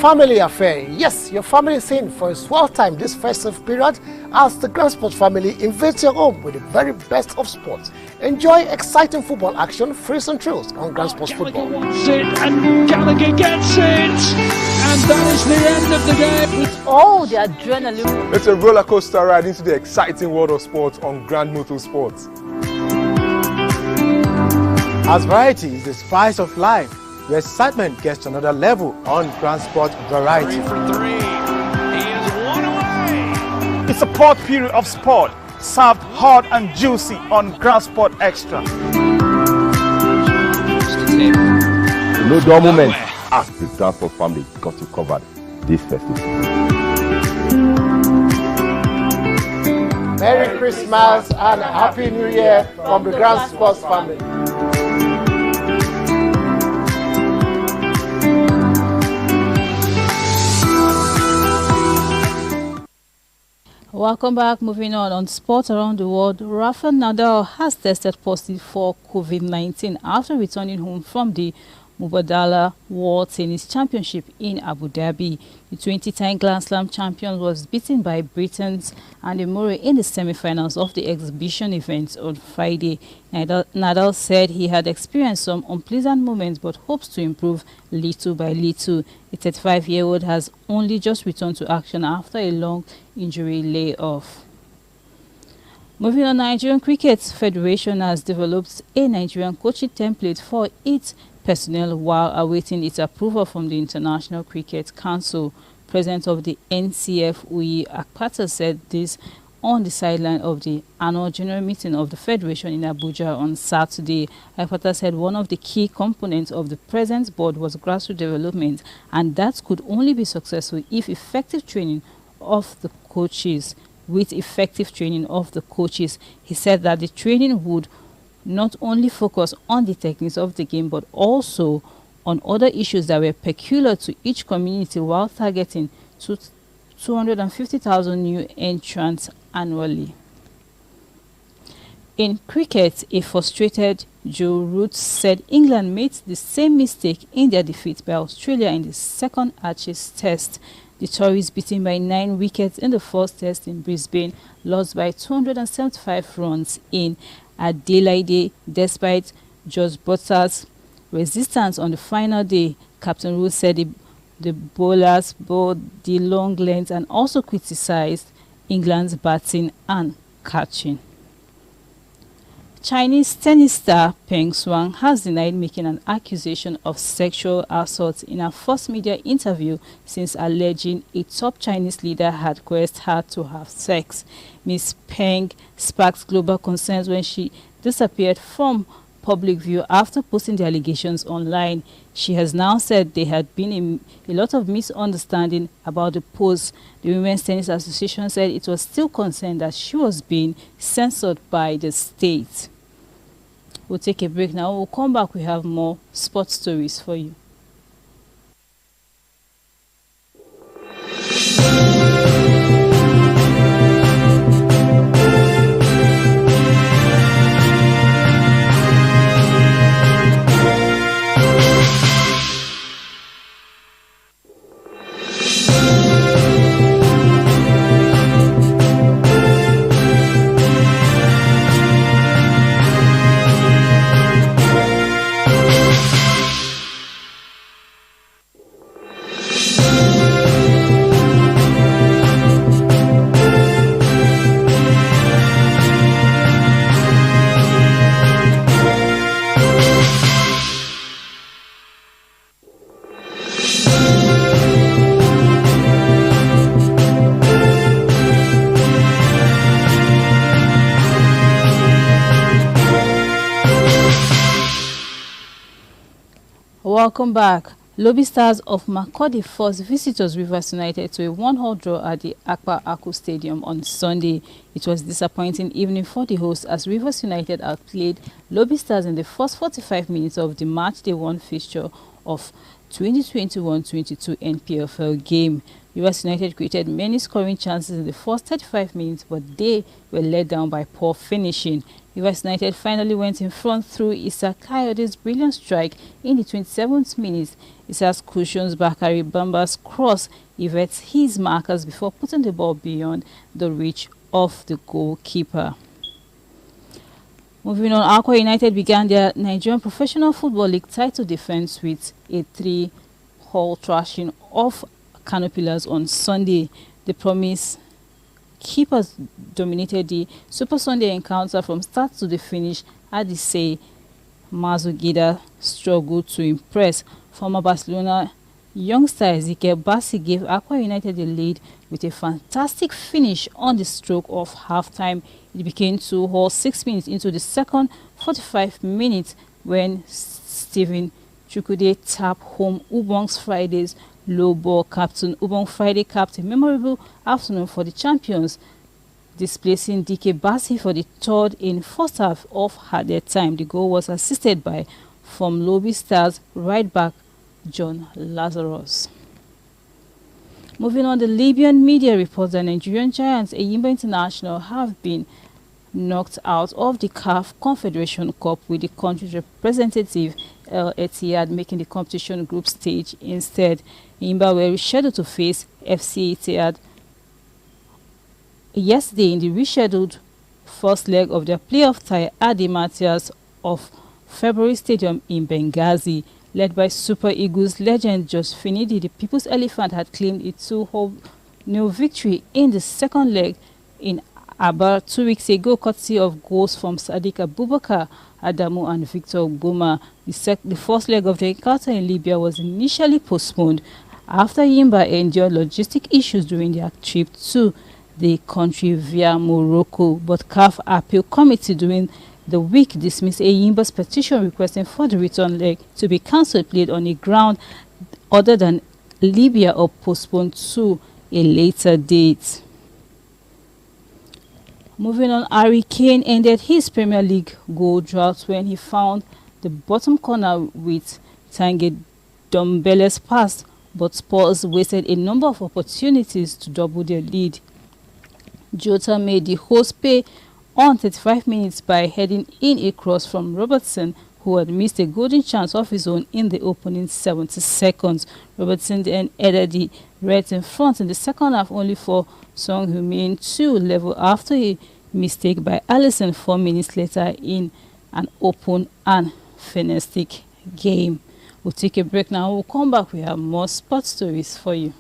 family affair. Yes, your family is in for a swell time this festive period as the Grand Sport family invades your home with the very best of sports. Enjoy exciting football action, thrills and thrills on Grand Sports Football. Wants it and Gallagher gets it, and that is the end of the game. With all the adrenaline. It's a roller coaster ride into the exciting world of sports on Grand Motorsport. As variety is the spice of life, the excitement gets to another level on Grand Sport Variety. 3 for 3. He is one away. It's a fourth period of sport, served hot and juicy on Grand Sport Extra. No dull moment as the Grand Sport family got you covered this festive. Merry Christmas and Happy New Year from the Grand Sports family. Welcome back. Moving on sports around the world, Rafael Nadal has tested positive for COVID-19 after returning home from the Mubadala World Tennis Championship in Abu Dhabi. The 20-time Grand Slam champion was beaten by Britain's Andy Murray in the semi-finals of the exhibition event on Friday. Nadal said he had experienced some unpleasant moments but hopes to improve little by little. The 35-year-old has only just returned to action after a long injury layoff. Moving on, Nigerian Cricket Federation has developed a Nigerian coaching template for its personnel while awaiting its approval from the International Cricket Council. President of the NCF, Uyi Akpata, said this on the sideline of the annual general meeting of the Federation in Abuja on Saturday. Akpata said one of the key components of the present board was grassroots development, and that could only be successful if effective training of the coaches. With effective training of the coaches, he said that the training would not only focus on the techniques of the game but also on other issues that were peculiar to each community while targeting 250,000 new entrants annually. In cricket, a frustrated Joe Root said England made the same mistake in their defeat by Australia in the second Ashes test. The Tories, beaten by 9 wickets in the first test in Brisbane, lost by 275 runs in Adelaide despite George Butler's resistance on the final day. Captain Root said the bowlers bowled the long length and also criticized England's batting and catching. Chinese tennis star Peng Shuai has denied making an accusation of sexual assault in her first media interview since alleging a top Chinese leader had coerced her to have sex. Ms. Peng sparked global concerns when she disappeared from public view after posting the allegations online. She has now said there had been a lot of misunderstanding about the post. The Women's Tennis Association said it was still concerned that she was being censored by the state. We'll take a break now. We'll come back. We have more sports stories for you. Welcome back. Lobby Stars of Makurdi forced visitors Rivers United to a 1-1 draw at the Akpa Aku Stadium on Sunday. It was a disappointing evening for the hosts as Rivers United outplayed Lobby Stars in the first 45 minutes of the match day one fixture of 2021-22 NPFL game. Rivers United created many scoring chances in the first 35 minutes, but they were let down by poor finishing. Rivers United finally went in front through Issa Kayode's brilliant strike in the 27th minute. Issa's cushions Bakari Bamba's cross evades his markers before putting the ball beyond the reach of the goalkeeper. Moving on, Aqua United began their Nigerian Professional Football League title defense with a 3-hole thrashing of Kano Pillars on Sunday. The Promise keepers dominated the Super Sunday encounter from start to the finish. Adisei Mazugida struggled to impress. Former Barcelona youngster Ezekiel Bassi gave Aqua United the lead with a fantastic finish on the stroke of halftime. It became 2-hole 6 minutes into the second 45 minutes when Stephen Chukwude tapped home Ubong's Friday's low ball. Captain Ubong Friday capped a memorable afternoon for the champions, displacing DK Bassi for the third in first half of added time. The goal was assisted by from Lobby Stars right back John Lazarus. Moving on, the Libyan media reports that Nigerian giants Enyimba International have been knocked out of the CAF Confederation Cup, with the country's representative El Etihad making the competition group stage instead. Enyimba were scheduled to face FC Etihad yesterday in the rescheduled first leg of their playoff tie at the Matthias of February Stadium in Benghazi. Led by Super Eagles legend Jos Finidi, the People's Elephant had claimed a 2-0 victory in the second leg in Aba 2 weeks ago, courtesy of goals from Sadiq Abubakar, Adamu and Victor Goma. The first leg of the encounter in Libya was initially postponed after Enyimba endured logistic issues during their trip to the country via Morocco, but CAF Appeal Committee during the week dismissed Enyimba's petition requesting for the return leg to be cancelled, played on a ground other than Libya, or postponed to a later date. Moving on, Harry Kane ended his Premier League goal drought when he found the bottom corner with Tanguy Ndombele's pass, but Spurs wasted a number of opportunities to double their lead. Jota made the hosts pay on 35 minutes by heading in a cross from Robertson, who had missed a golden chance of his own in the opening 70 seconds. Robertson then headed the Reds in front in the second half, only for Song Heung-min to level after a mistake by Alisson 4 minutes later in an open and frenetic game. We'll take a break now. We'll come back. We have more sports stories for you.